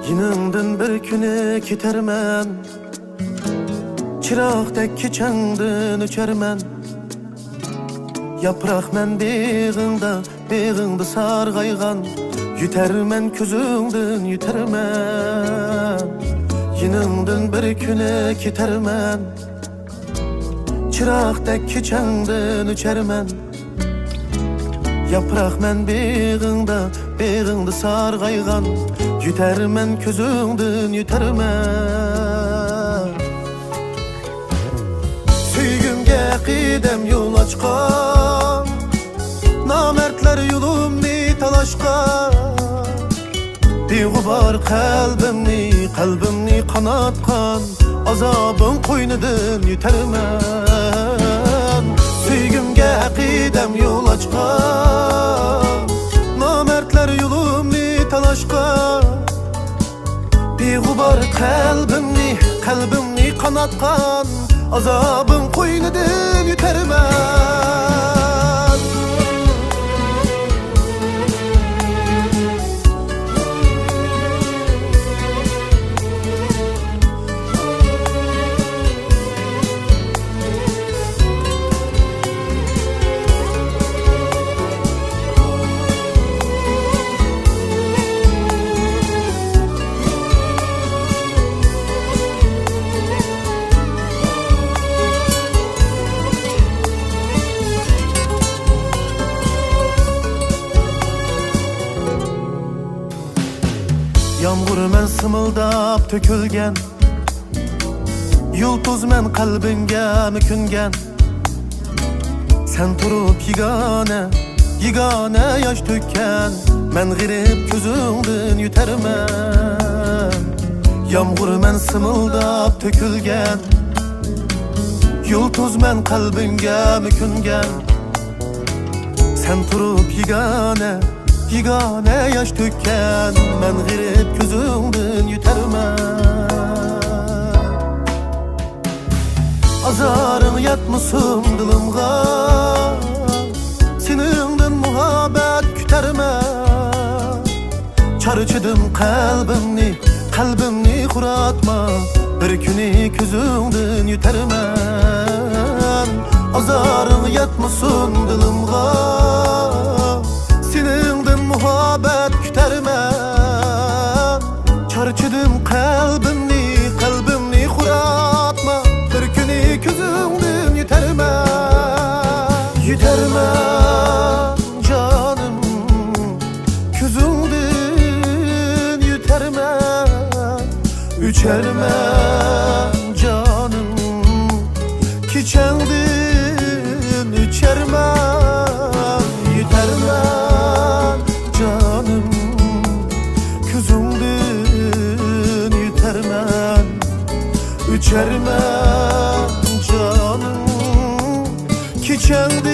Yiningdin bir kuni ketermen, çıraqdek keçengdin öçermen. Yaprak men beg'ingda sarg'aygan, yutermen közüngdin yutermen. Yiningdin bir kuni ketermen, çıraqdek keçengdin öçermen. Yaprak men beg'ingda sarg'aygan, yutermen közüngdin yutermen. Süygümge qidem yol açqan, namertler yolumni talaşqan. Beğubar kalbimni qanatqan, azabın qo'ynidan yutermen. Süygümge qidem yol açqan, namertler yolumni talaşqan. Beğubar kalbimni qanatqan, azabın qo'ynidan yutermen. Yağmur men sımıldap tökülgen, yulduz men kalbimge müküngen. Sen turup yigane yaş tökken, men girip közüngdin yutermen. Yağmur men sımıldap tökülgen, yulduz men kalbimge müküngen. Sen turup yigane yaş tökken, men girip közüngdin yutermen. Azarın yatmasın dılımga, seningdin muhabbet kütermen. Çarçıdım kalbimni kuratma, bir küni közüngdin yutermen. Azarın yatmasın dılımga, seningdin muhabbet kütermen. Çarçıdım kalbimni kuratma, bir küni közüngdin yutermen. Yutermen canım, közüngdin yutermen. Üçermen canım, keçengdin üçermen. Yutermen canım, közüngdin yutermen. Üçermen canım, keçengdin